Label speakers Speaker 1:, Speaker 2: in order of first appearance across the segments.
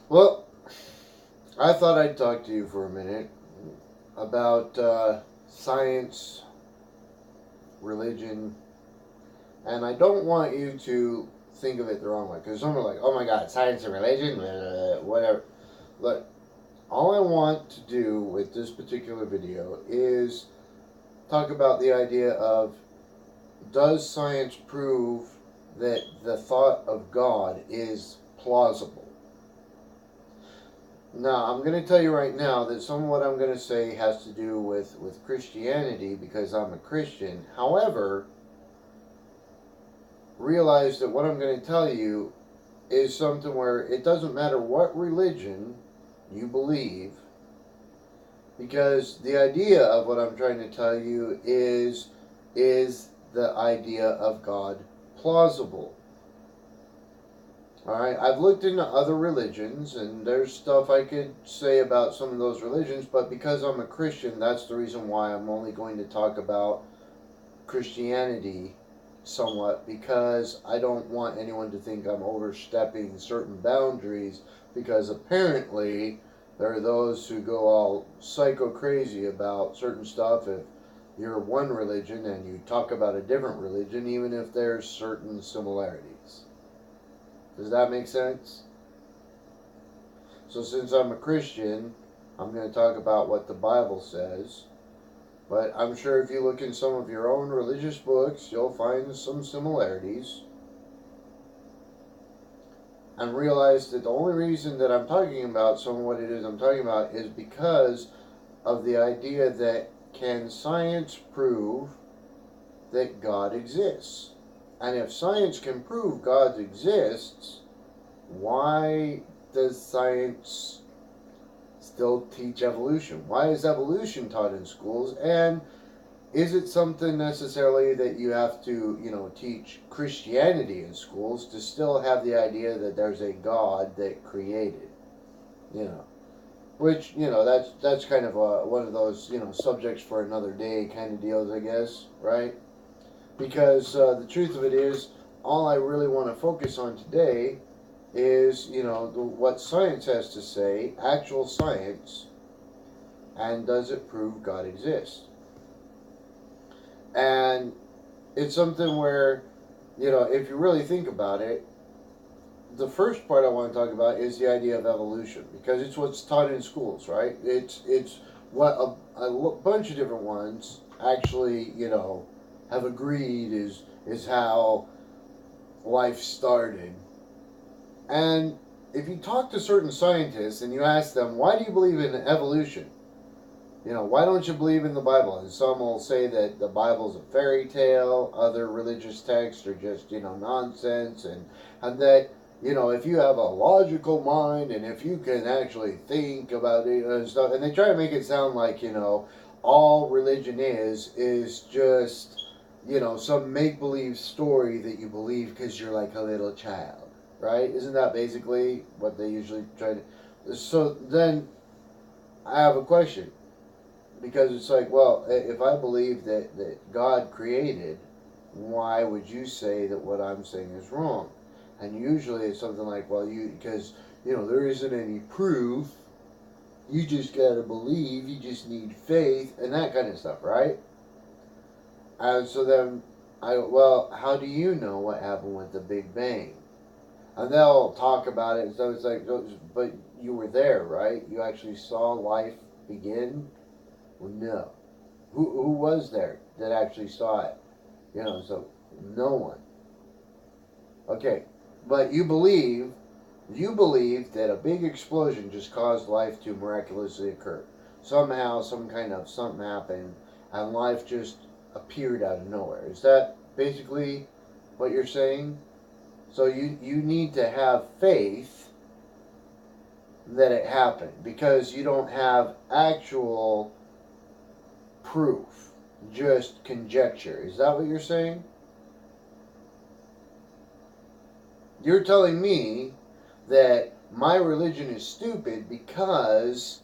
Speaker 1: Well, I thought I'd talk to you for a minute about science, religion, and I don't want you to think of it the wrong way because some are like, "Oh my God, science and religion, whatever." Look, all I want to do with this particular video is talk about the idea of does science prove that the thought of God is plausible? Now, I'm going to tell you right now that some of what I'm going to say has to do with Christianity because I'm a Christian. However, realize that what I'm going to tell you is something where it doesn't matter what religion you believe, because the idea of what I'm trying to tell you is the idea of God plausible? All right, I've looked into other religions, and there's stuff I could say about some of those religions, but because I'm a Christian, that's the reason why I'm only going to talk about Christianity somewhat, because I don't want anyone to think I'm overstepping certain boundaries, because apparently there are those who go all psycho crazy about certain stuff if you're one religion and you talk about a different religion, even if there's certain similarities. Does that make sense? So, since I'm a Christian, I'm going to talk about what the Bible says. But I'm sure if you look in some of your own religious books, you'll find some similarities. And realize that the only reason that I'm talking about some of what it is I'm talking about is because of the idea that can science prove that God exists? And if science can prove God exists, why does science still teach evolution? Why is evolution taught in schools? And is it something necessarily that you have to, teach Christianity in schools to still have the idea that there's a God that created? You know, which that's kind of one of those subjects for another day kind of deals, I guess, right? Because the truth of it is, all I really want to focus on today is what science has to say, actual science, and does it prove God exists? And it's something where, if you really think about it, the first part I want to talk about is the idea of evolution, because it's what's taught in schools, right? It's what a bunch of different ones actually, have agreed is how life started. And if you talk to certain scientists and you ask them, why do you believe in evolution? Why don't you believe in the Bible? And some will say that the Bible's a fairy tale, other religious texts are just, nonsense, and that, if you have a logical mind and if you can actually think about it and stuff, and they try to make it sound like, all religion is just, some make believe story that you believe because you're like a little child, right? Isn't that basically what they usually try to? So then I have a question, because it's like, well, if I believe that God created, why would you say that what I'm saying is wrong? And usually it's something like, well, because there isn't any proof. You just gotta believe. You just need faith and that kind of stuff, right? And so then well, how do you know what happened with the Big Bang? And they'll talk about it. So it's like, but you were there, right? You actually saw life begin. Well, no. Who was there that actually saw it? So no one. Okay, but you believe that a big explosion just caused life to miraculously occur. Somehow, some kind of something happened, and life just appeared out of nowhere. Is that basically what you're saying? So you need to have faith that it happened, because you don't have actual proof, just conjecture. Is that what you're saying? You're telling me that my religion is stupid because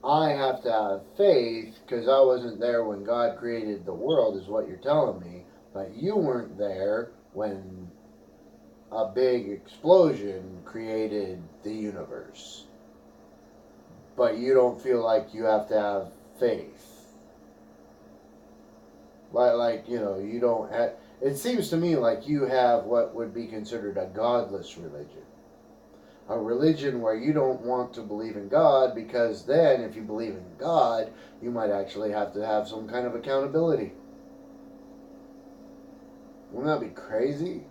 Speaker 1: I have to have faith because I wasn't there when God created the world, is what you're telling me. But you weren't there when a big explosion created the universe, but you don't feel like you have to have faith. You don't have. It seems to me like you have what would be considered a godless religion. A religion where you don't want to believe in God because then, if you believe in God, you might actually have to have some kind of accountability. Wouldn't that be crazy?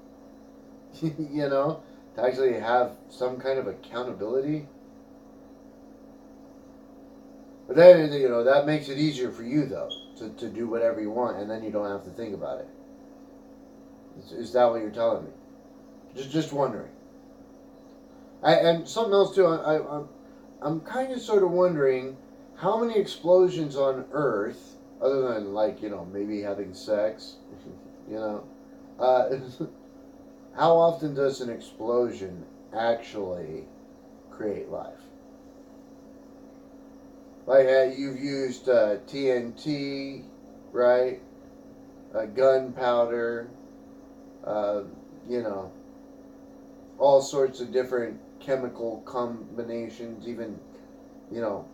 Speaker 1: you know, to actually have some kind of accountability. But then, that makes it easier for you, though, to do whatever you want, and then you don't have to think about it. Is that what you're telling me? Just wondering. And something else, too, I'm kind of sort of wondering how many explosions on Earth, other than, maybe having sex, you know, uh, how often does an explosion actually create life? You've used TNT, right? Gunpowder, uh, you know, all sorts of different chemical combinations, even, you know,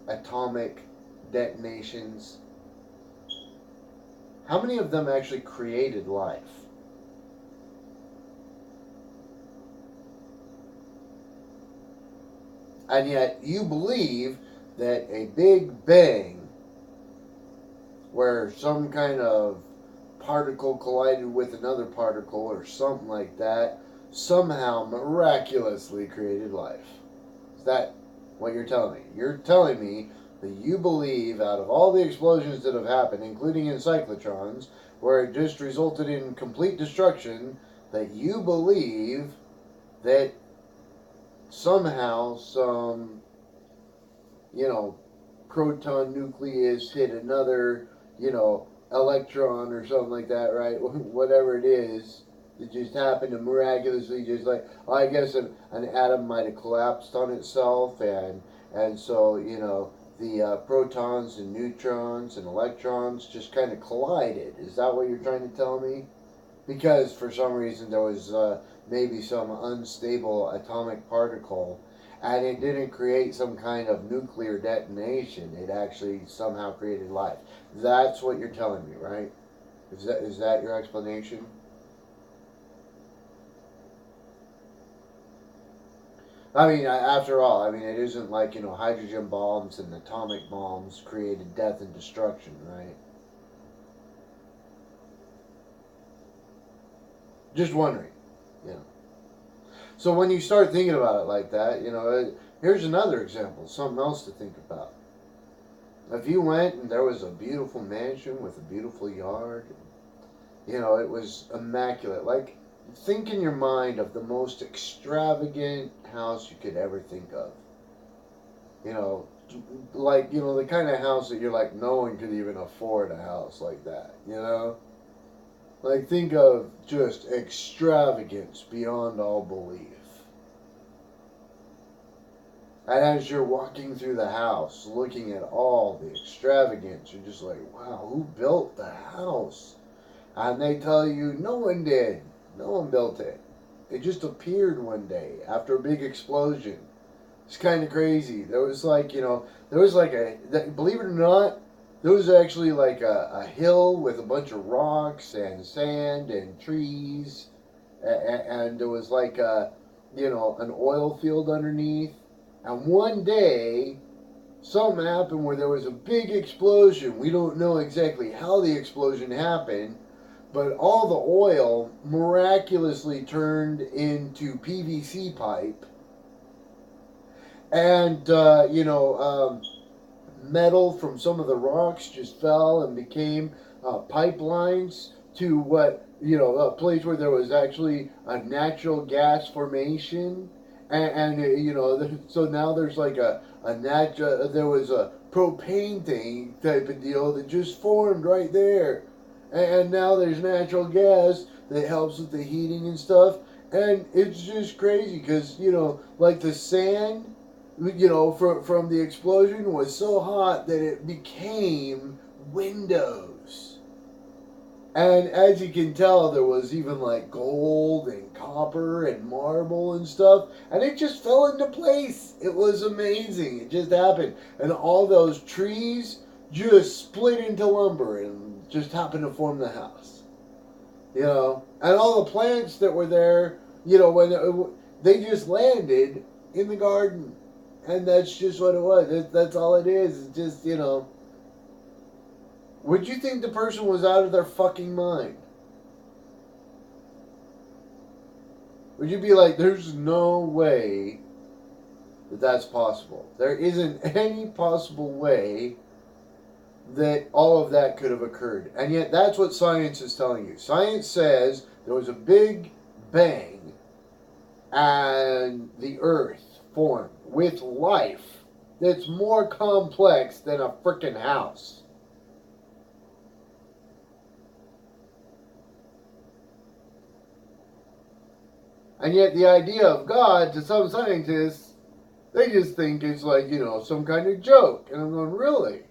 Speaker 1: atomic detonations. How many of them actually created life? And yet you believe that a big bang, where some kind of particle collided with another particle or something like that, somehow miraculously created life. Is that what you're telling me? You're telling me that you believe out of all the explosions that have happened, including in cyclotrons, where it just resulted in complete destruction, that you believe that somehow some, you know, proton nucleus hit another, electron or something like that, right? Whatever it is, it just happened to miraculously just I guess an atom might have collapsed on itself, and so the protons and neutrons and electrons just kind of collided. Is that what you're trying to tell me? Because for some reason there was maybe some unstable atomic particle, and it didn't create some kind of nuclear detonation. It actually somehow created life. That's what you're telling me, right? Is that your explanation? I mean, after all, I mean, it isn't like hydrogen bombs and atomic bombs created death and destruction, right? Just wondering, you know. So when you start thinking about it like that, here's another example, something else to think about. If you went and there was a beautiful mansion with a beautiful yard, it was immaculate. Like, think in your mind of the most extravagant house you could ever think of. You know, the kind of house that you're like, no one could even afford a house like that, Like, think of just extravagance beyond all belief. And as you're walking through the house, looking at all the extravagance, you're just like, wow, who built the house? And they tell you, no one did. No one built it. It just appeared one day after a big explosion. It's kind of crazy. There was like believe it or not, there was actually like a hill with a bunch of rocks and sand and trees. And there was like an oil field underneath. And one day, something happened where there was a big explosion. We don't know exactly how the explosion happened, but all the oil miraculously turned into PVC pipe, and metal from some of the rocks just fell and became pipelines to a place where there was actually a natural gas formation, and so now there's like there was a propane thing type of deal that just formed right there, and now there's natural gas that helps with the heating and stuff, and it's just crazy because like the sand from the explosion was so hot that it became windows. And as you can tell, there was even like gold and copper and marble and stuff. And it just fell into place. It was amazing. It just happened. And all those trees just split into lumber and just happened to form the house. You know? And all the plants that were there, you know, they just landed in the garden. And that's just what it was. That's all it is. It's just, you know. Would you think the person was out of their fucking mind? Would you be like, there's no way that that's possible? There isn't any possible way that all of that could have occurred. And yet, that's what science is telling you. Science says there was a big bang and the earth formed with life that's more complex than a freaking house. And yet the idea of God, to some scientists, they just think it's like, you know, some kind of joke. And I'm going, really?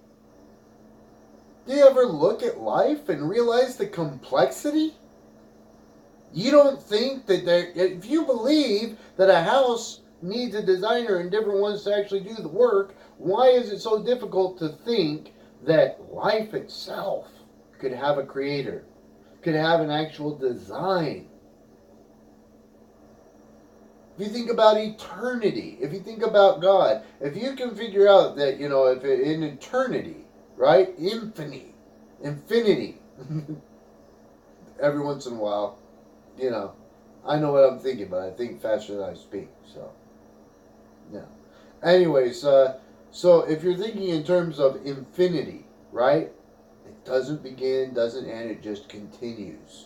Speaker 1: Do you ever look at life and realize the complexity? You don't think that if you believe that a house needs a designer and different ones to actually do the work, why is it so difficult to think that life itself could have a creator, could have an actual design? If you think about eternity, if you think about God, if you can figure out that, you know, if in eternity, right, infinity, every once in a while, you know, I know what I'm thinking, but I think faster than I speak, so, yeah. Anyways, so if you're thinking in terms of infinity, right, it doesn't begin, doesn't end, it just continues.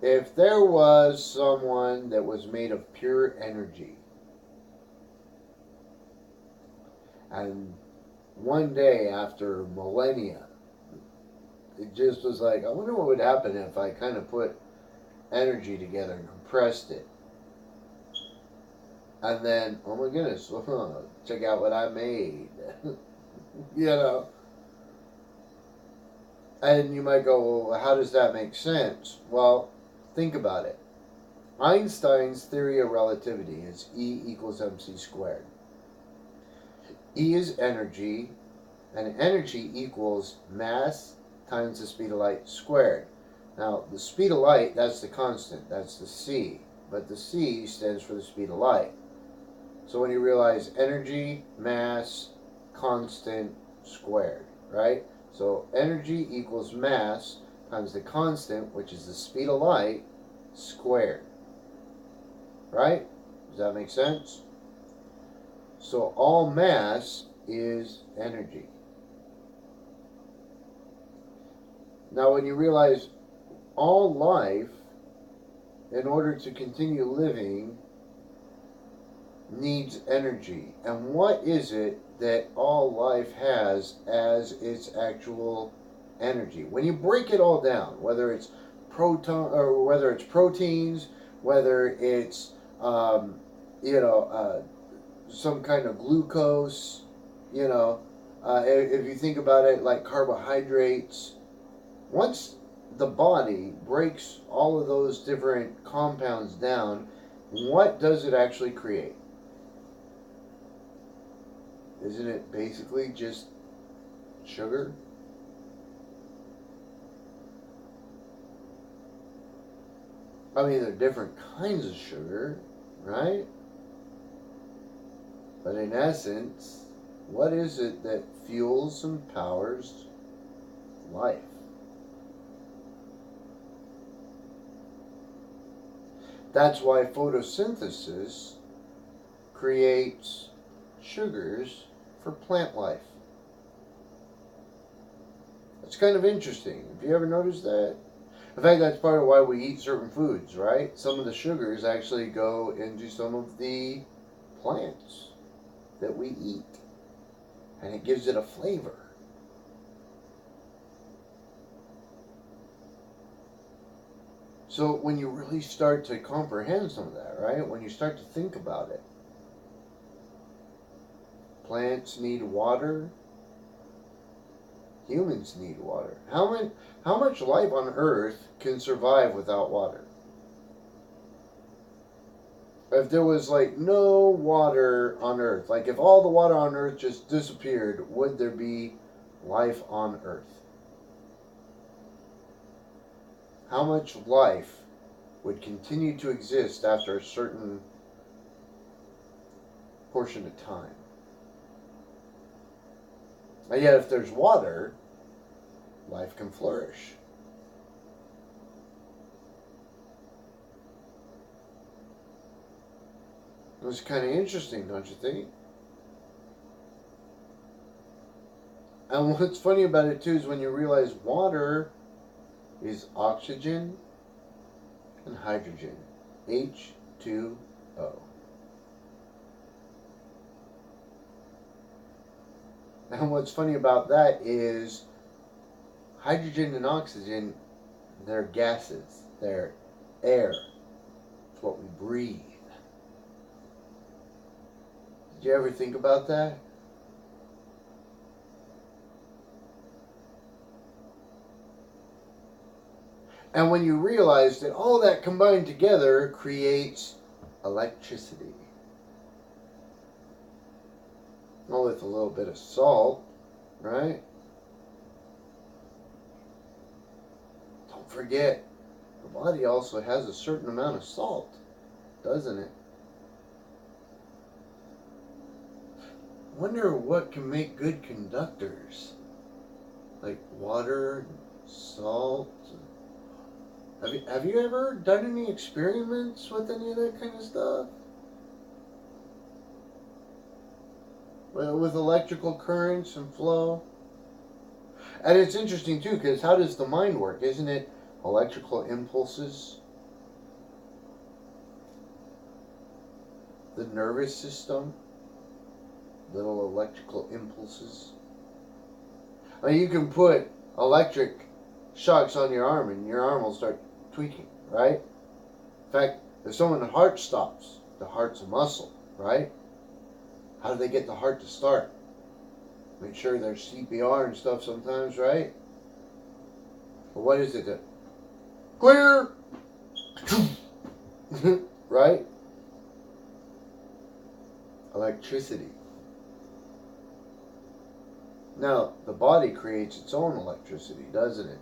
Speaker 1: If there was someone that was made of pure energy, and one day after millennia, it just was like, I wonder what would happen if I kind of put energy together and compressed it. And then, oh my goodness, check out what I made. You know? And you might go, well, how does that make sense? Well, think about it. Einstein's theory of relativity is E equals mc squared. E is energy, and energy equals mass times the speed of light squared. Now, the speed of light, that's the constant, that's the c, but the c stands for the speed of light. So when you realize energy, mass, constant, squared, right? So energy equals mass times the constant, which is the speed of light, squared. Right? Does that make sense? So all mass is energy. Now when you realize all life, in order to continue living, needs energy. And what is it that all life has as its actual energy? When you break it all down, whether it's proton or whether it's proteins, whether it's you know, some kind of glucose, you know, if you think about it like carbohydrates, once the body breaks all of those different compounds down, what does it actually create? Isn't it basically just sugar? I mean, there are different kinds of sugar, right? But in essence, what is it that fuels and powers life? That's why photosynthesis creates sugars for plant life. It's kind of interesting. Have you ever noticed that? In fact, that's part of why we eat certain foods, right? Some of the sugars actually go into some of the plants that we eat, and it gives it a flavor. So when you really start to comprehend some of that, right? When you start to think about it, plants need water, Humans need water. How much life on Earth can survive without water? If there was like no water on Earth, like if all the water on Earth just disappeared, would there be life on Earth? How much life would continue to exist after a certain portion of time? And yet, if there's water, life can flourish. It was kind of interesting, don't you think? And what's funny about it too is when you realize water is oxygen and hydrogen, H2O. And what's funny about that is hydrogen and oxygen, they're gases, they're air. It's what we breathe. Did you ever think about that? And when you realize that all that combined together creates electricity. Well, with a little bit of salt, right? Don't forget, the body also has a certain amount of salt, doesn't it? Wonder what can make good conductors, like water, salt. Have you ever done any experiments with any of that kind of stuff? Well, with electrical currents and flow? And it's interesting too, because how does the mind work? Isn't it electrical impulses? The nervous system? Little electrical impulses? I mean, you can put electric shocks on your arm and your arm will start tweaking, right? In fact, if someone's heart stops, the heart's a muscle, right? How do they get the heart to start? Make sure there's CPR and stuff sometimes, right? But what is it? Clear! Right? Electricity. Now, the body creates its own electricity, doesn't it?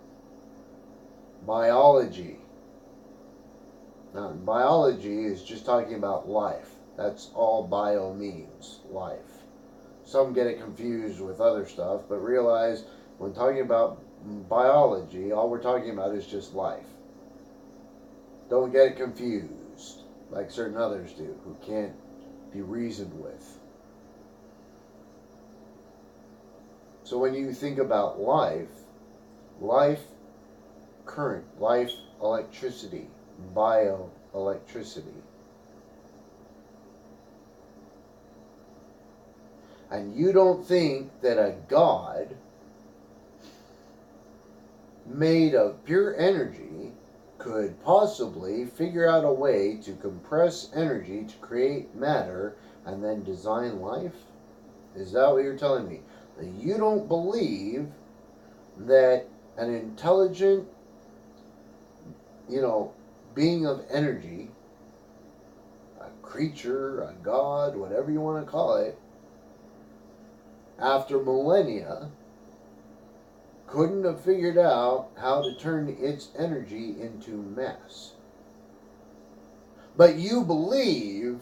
Speaker 1: Biology. Now, biology is just talking about life. That's all bio means, life. Some get it confused with other stuff, but realize when talking about biology, all we're talking about is just life. Don't get it confused like certain others do who can't be reasoned with. So when you think about life, life current, life electricity, bioelectricity. And you don't think that a God made of pure energy could possibly figure out a way to compress energy to create matter and then design life? Is that what you're telling me? That you don't believe that an intelligent, being of energy, a creature, a God, whatever you want to call it, after millennia, couldn't have figured out how to turn its energy into mass. But you believe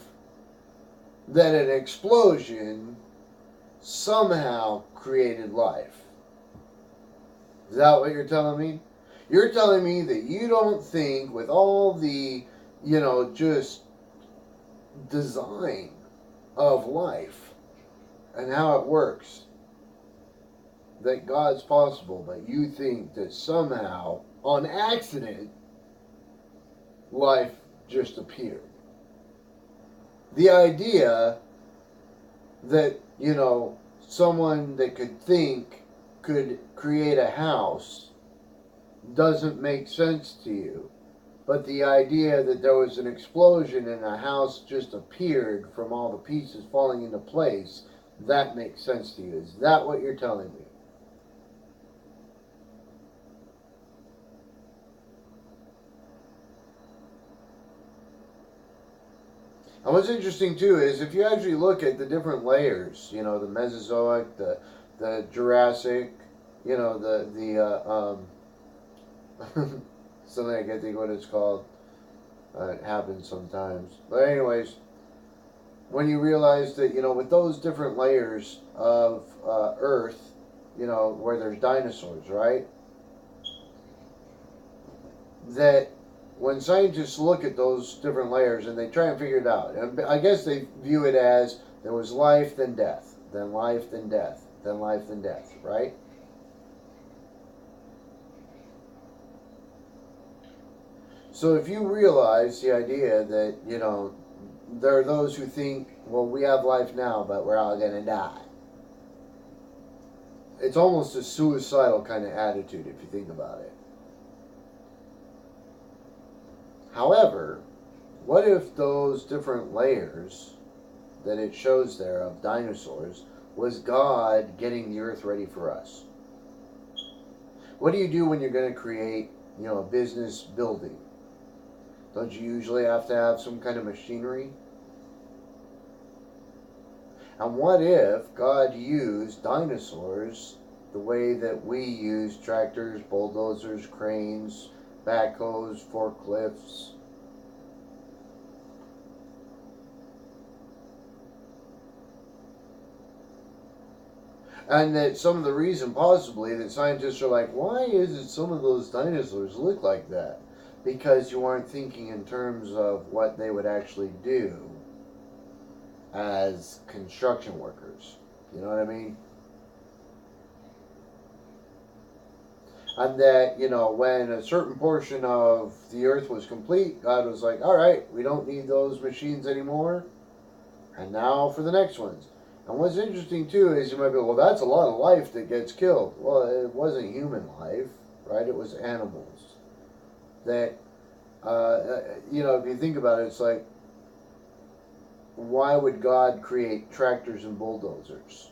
Speaker 1: that an explosion somehow created life. Is that what you're telling me? You're telling me that you don't think with all the, just design of life and how it works, that God's possible, but you think that somehow, on accident, life just appeared. The idea that, someone that could think could create a house doesn't make sense to you. But the idea that there was an explosion and a house just appeared from all the pieces falling into place, that makes sense to you. Is that what you're telling me? And what's interesting too is if you actually look at the different layers, the Mesozoic, the Jurassic, something I can't think what it's called. It happens sometimes. But anyways, when you realize that with those different layers of Earth, where there's dinosaurs, right? That when scientists look at those different layers and they try and figure it out, and I guess they view it as there was life, then death, then life, then death, then life, then death, right? So if you realize the idea that, there are those who think, well, we have life now, but we're all going to die. It's almost a suicidal kind of attitude if you think about it. However, what if those different layers that it shows there of dinosaurs was God getting the earth ready for us? What do you do when you're going to create, a business building? Don't you usually have to have some kind of machinery? And what if God used dinosaurs the way that we use tractors, bulldozers, cranes, backhoes, forklifts? And that some of the reason possibly that scientists are like, why is it some of those dinosaurs look like that? Because you aren't thinking in terms of what they would actually do as construction workers. You know what I mean? And that, when a certain portion of the earth was complete, God was like, all right, we don't need those machines anymore. And now for the next ones. And what's interesting too is you might be, well, that's a lot of life that gets killed. Well, it wasn't human life, right? It was animals. That, if you think about it, it's like, why would God create tractors and bulldozers?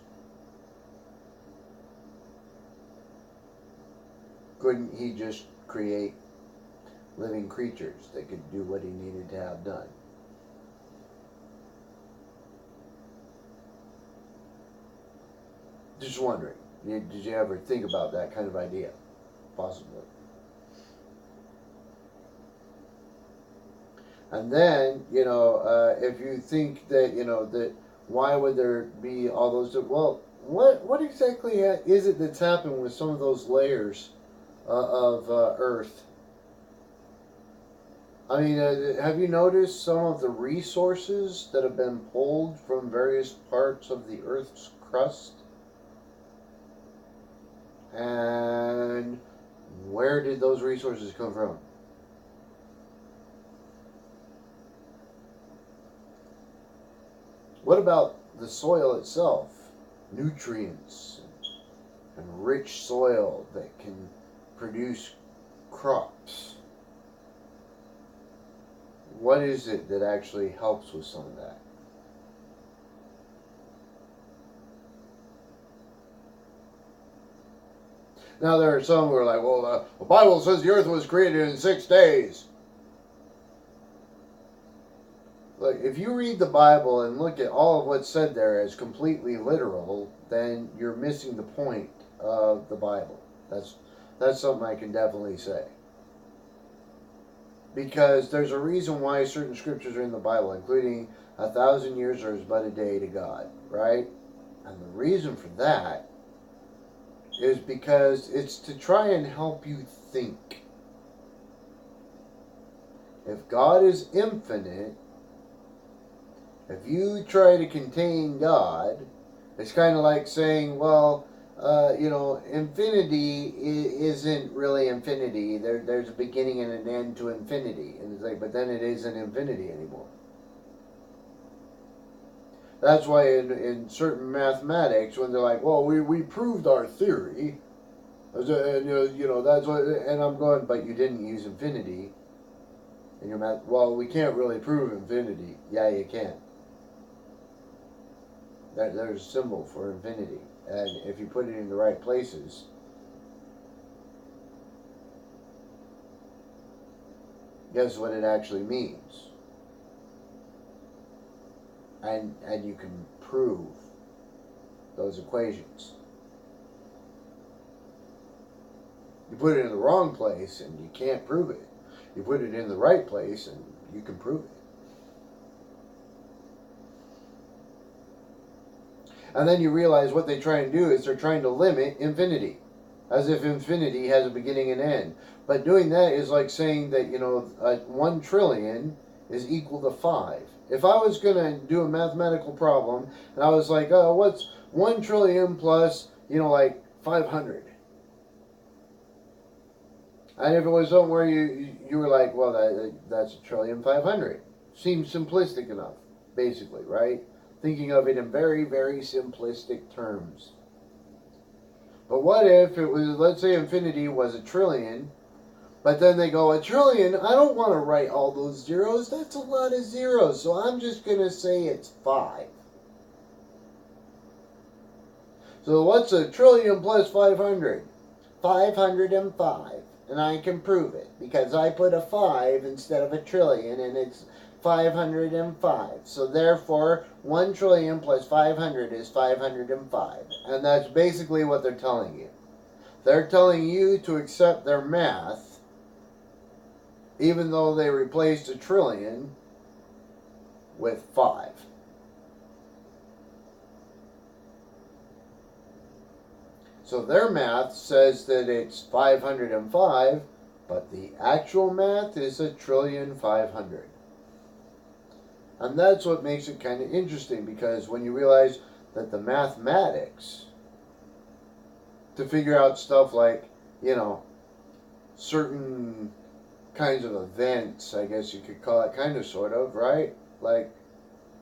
Speaker 1: Couldn't He just create living creatures that could do what He needed to have done? Just wondering, did you ever think about that kind of idea? Possibly. And then, if you think that, that why would there be all those? Well, what exactly is it that's happened with some of those layers of Earth? I mean, have you noticed some of the resources that have been pulled from various parts of the Earth's crust? And where did those resources come from? What about the soil itself? Nutrients and rich soil that can produce crops. What is it that actually helps with some of that? Now there are some who are like, well, the Bible says the earth was created in 6 days. Look, if you read the Bible and look at all of what's said there as completely literal, then you're missing the point of the Bible. That's something I can definitely say. Because there's a reason why certain scriptures are in the Bible, including 1,000 years are as but a day to God, right? And the reason for that is because it's to try and help you think. If God is infinite, if you try to contain God, it's kind of like saying, well, infinity isn't really infinity. There's a beginning and an end to infinity. And it's like, but then it isn't infinity anymore. That's why in certain mathematics, when they're like, well, we proved our theory, and that's what, and I'm going, but you didn't use infinity in your math. Well, we can't really prove infinity. Yeah, you can. There's a symbol for infinity, and if you put it in the right places, guess what it actually means? and you can prove those equations. You put it in the wrong place and you can't prove it. You put it in the right place and you can prove it. And then you realize what they try and do is they're trying to limit infinity, as if infinity has a beginning and end. But doing that is like saying that, 1 trillion is equal to 5. If I was going to do a mathematical problem and I was like, oh, what's 1 trillion plus, 500? And if it was something where you were like, well, that's 1,500,000,000. Seems simplistic enough, basically, right? Thinking of it in very, very simplistic terms. But what if it was, let's say infinity was 1,000,000,000,000, but then they go, 1,000,000,000,000, I don't want to write all those zeros. That's a lot of zeros, so I'm just going to say it's 5. So what's 1,000,000,000,000 plus 500? 505. And I can prove it because I put a 5 instead of 1,000,000,000 and it's 505. So therefore, 1 trillion plus 500 is 505. And that's basically what they're telling you. They're telling you to accept their math, even though they replaced 1,000,000,000,000 with 5. So their math says that it's 505, but the actual math is 1,500,000,000. And that's what makes it kind of interesting, because when you realize that the mathematics to figure out stuff like, certain kinds of events, I guess you could call it, kind of, sort of, right? Like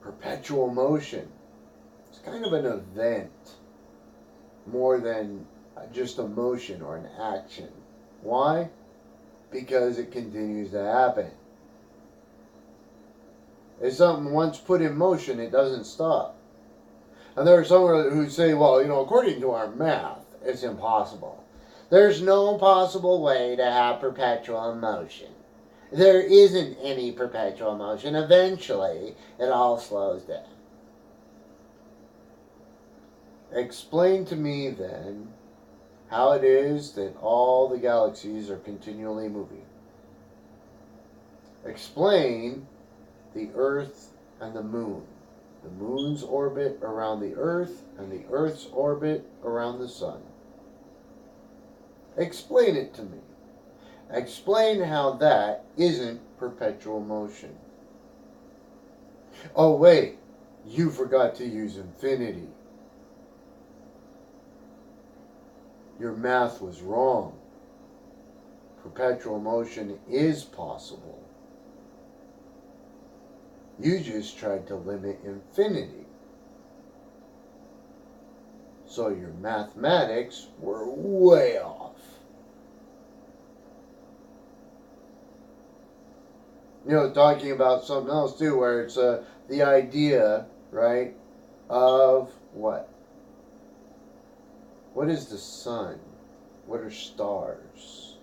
Speaker 1: perpetual motion. It's kind of an event more than just a motion or an action. Why? Because it continues to happen. If something once put in motion, it doesn't stop. And there are some who say, well, according to our math, it's impossible. There's no possible way to have perpetual motion. There isn't any perpetual motion. Eventually, it all slows down. Explain to me, then, how it is that all the galaxies are continually moving. Explain the Earth and the Moon. The Moon's orbit around the Earth and the Earth's orbit around the Sun. Explain it to me. Explain how that isn't perpetual motion. Oh, wait, you forgot to use infinity. Your math was wrong. Perpetual motion is possible. You just tried to limit infinity. So your mathematics were way off. Talking about something else too, where it's the idea, right, of what? What is the sun? What are stars?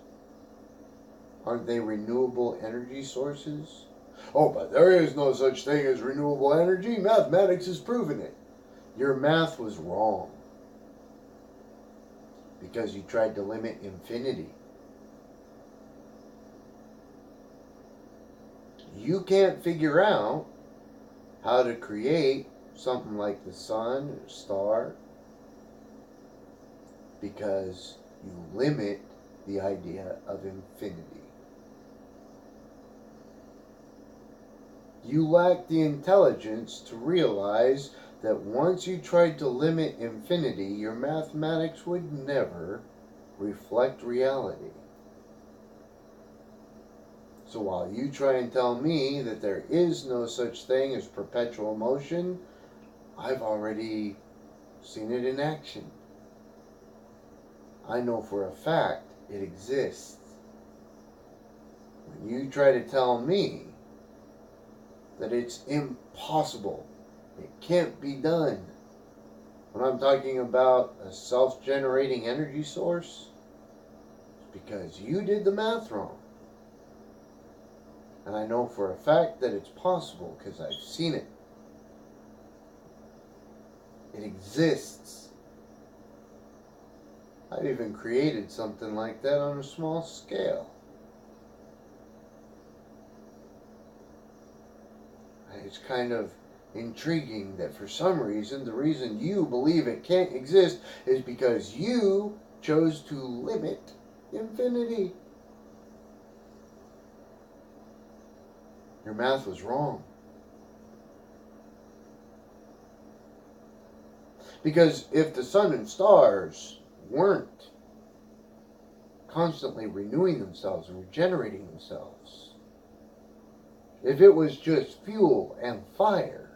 Speaker 1: Aren't they renewable energy sources? Oh, but there is no such thing as renewable energy. Mathematics has proven it. Your math was wrong, because you tried to limit infinity. You can't figure out how to create something like the sun or star because you limit the idea of infinity. You lack the intelligence to realize that once you tried to limit infinity, your mathematics would never reflect reality. So while you try and tell me that there is no such thing as perpetual motion, I've already seen it in action. I know for a fact it exists. When you try to tell me that it's impossible, it can't be done, when I'm talking about a self-generating energy source, it's because you did the math wrong. And I know for a fact that it's possible because I've seen it. It exists. I've even created something like that on a small scale. It's kind of intriguing that for some reason, the reason you believe it can't exist is because you chose to limit infinity. Your math was wrong. Because if the sun and stars weren't constantly renewing themselves and regenerating themselves, if it was just fuel and fire,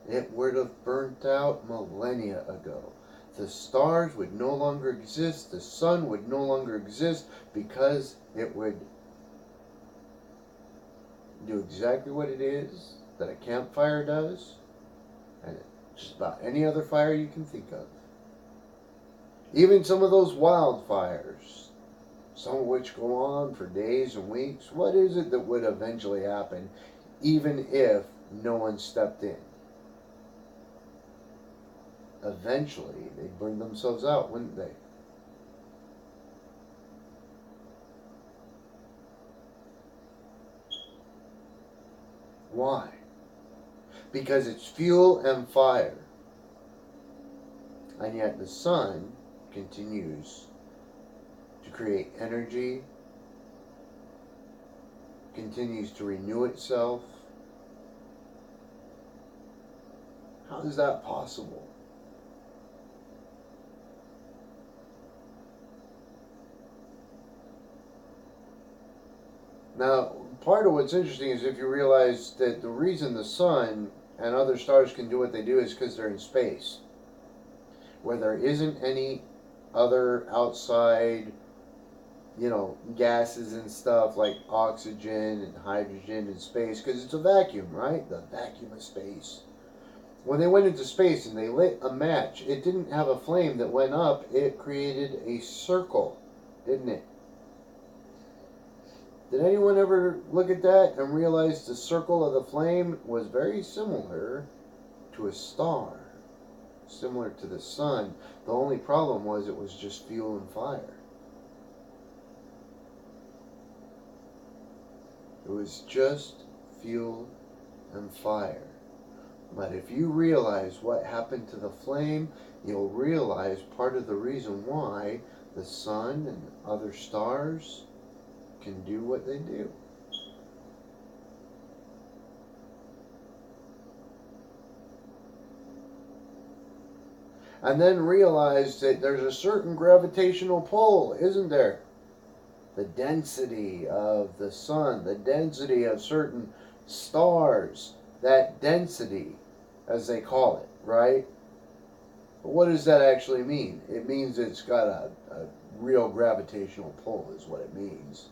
Speaker 1: it would have burnt out millennia ago. The stars would no longer exist, the sun would no longer exist, because it would do exactly what it is that a campfire does, and just about any other fire you can think of. Even some of those wildfires, some of which go on for days and weeks, what is it that would eventually happen even if no one stepped in? Eventually, they'd burn themselves out, wouldn't they? Why? Because it's fuel and fire. And yet the sun continues to create energy, continues to renew itself. How is that possible? Now, part of what's interesting is if you realize that the reason the sun and other stars can do what they do is because they're in space, where there isn't any other outside, gases and stuff like oxygen and hydrogen in space, because it's a vacuum, right? The vacuum of space. When they went into space and they lit a match, it didn't have a flame that went up, it created a circle, didn't it? Did anyone ever look at that and realize the circle of the flame was very similar to a star, similar to the sun? The only problem was it was just fuel and fire. It was just fuel and fire. But if you realize what happened to the flame, you'll realize part of the reason why the sun and other stars can do what they do. And then realize that there's a certain gravitational pull, isn't there? The density of the sun, the density of certain stars, that density, as they call it, right? But what does that actually mean? It means it's got a real gravitational pull, is what it means.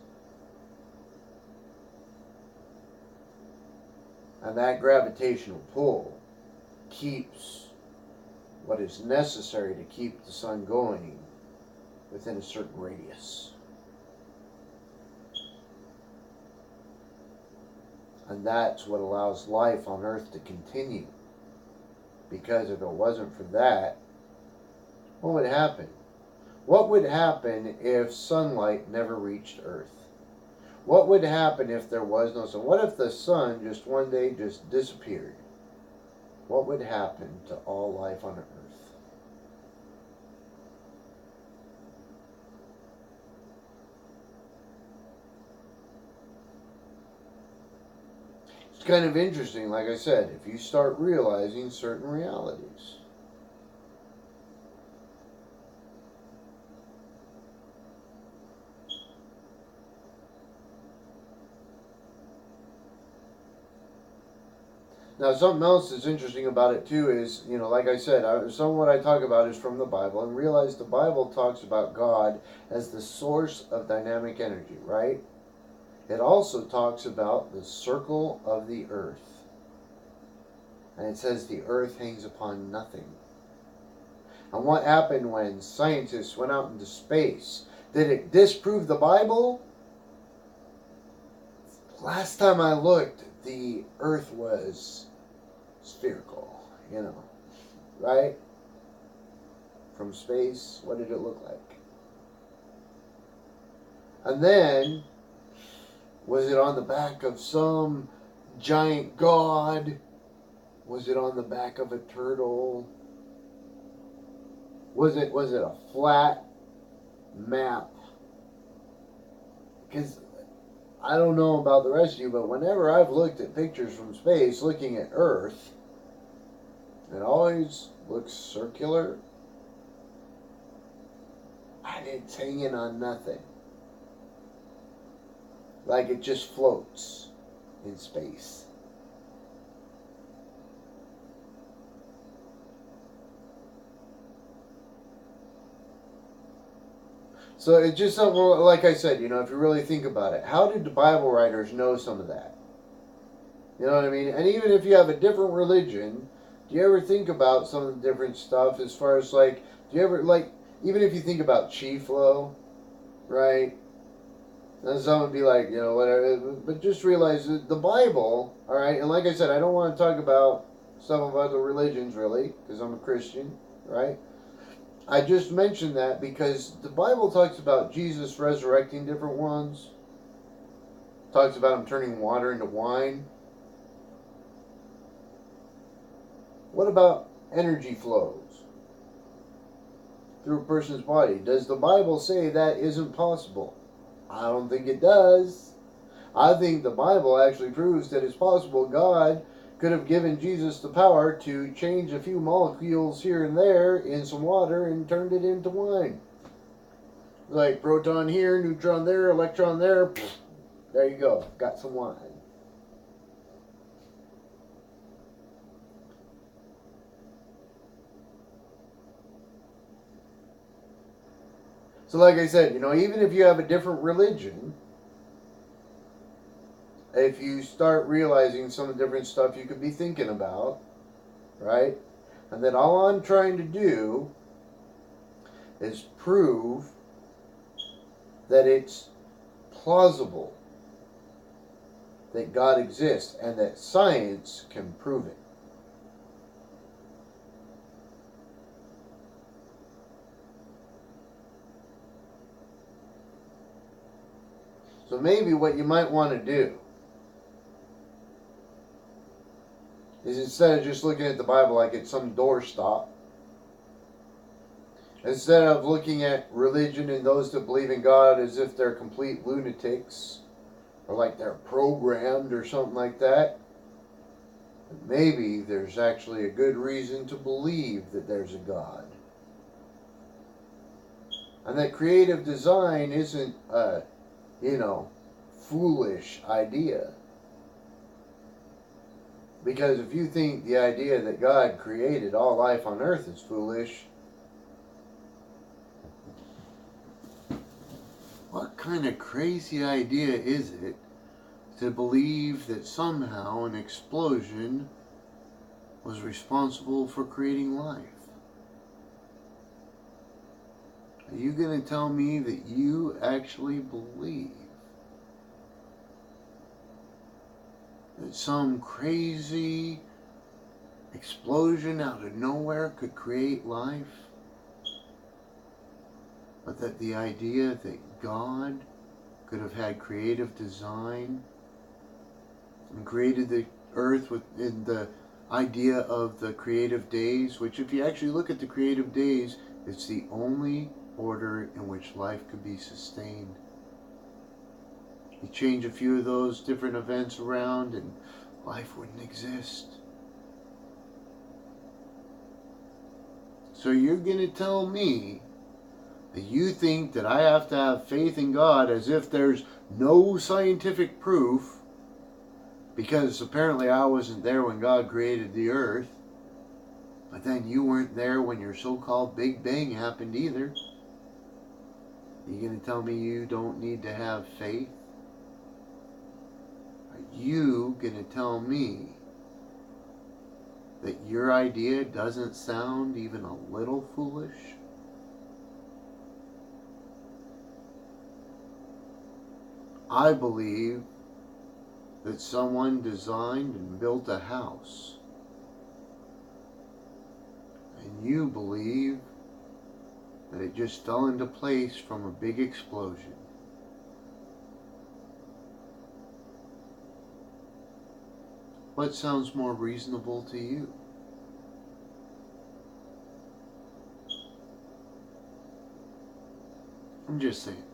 Speaker 1: And that gravitational pull keeps what is necessary to keep the sun going within a certain radius. And that's what allows life on Earth to continue. Because if it wasn't for that, what would happen? What would happen if sunlight never reached Earth? What would happen if there was no sun? What if the sun just one day just disappeared? What would happen to all life on Earth? It's kind of interesting, like I said, if you start realizing certain realities. Now, something else that's interesting about it too is, like I said, some of what I talk about is from the Bible, and realize the Bible talks about God as the source of dynamic energy, right? It also talks about the circle of the earth. And it says the earth hangs upon nothing. And what happened when scientists went out into space? Did it disprove the Bible? Last time I looked, the earth was spherical, right? From space, what did it look like? And then, was it on the back of some giant god? Was it on the back of a turtle? Was it a flat map? Because I don't know about the rest of you, but whenever I've looked at pictures from space looking at Earth, it always looks circular. And it's hanging on nothing. Like it just floats in space. So it's just something, like I said, if you really think about it, how did the Bible writers know some of that? You know what I mean? And even if you have a different religion, do you ever think about some of the different stuff as far as do you ever, even if you think about chi flow, right? And some would be like, whatever, but just realize that the Bible, all right, and like I said, I don't want to talk about some of other religions really, because I'm a Christian, right? I just mentioned that because the Bible talks about Jesus resurrecting different ones, talks about him turning water into wine. What about energy flows through a person's body? Does the Bible say that isn't possible? I don't think it does. I think the Bible actually proves that it's possible. God could have given Jesus the power to change a few molecules here and there in some water and turned it into wine. Like proton here, neutron there, electron there. There you go. Got some wine. So like I said, even if you have a different religion, if you start realizing some of the different stuff you could be thinking about, right? And that all I'm trying to do is prove that it's plausible that God exists and that science can prove it. So maybe what you might want to do is instead of just looking at the Bible like it's some doorstop, instead of looking at religion and those that believe in God as if they're complete lunatics or like they're programmed or something like that, maybe there's actually a good reason to believe that there's a God. And that creative design isn't a, foolish idea. Because if you think the idea that God created all life on earth is foolish, what kind of crazy idea is it to believe that somehow an explosion was responsible for creating life? Are you going to tell me that you actually believe that some crazy explosion out of nowhere could create life? But that the idea that God could have had creative design and created the earth within the idea of the creative days, which if you actually look at the creative days, it's the only order in which life could be sustained. You change a few of those different events around and life wouldn't exist. So you're going to tell me that you think that I have to have faith in God as if there's no scientific proof, because apparently I wasn't there when God created the earth, but then you weren't there when your so-called Big Bang happened either. Are you going to tell me you don't need to have faith? Are you going to tell me that your idea doesn't sound even a little foolish? I believe that someone designed and built a house And you believe that it just fell into place from a big explosion. What sounds more reasonable to you? I'm just saying.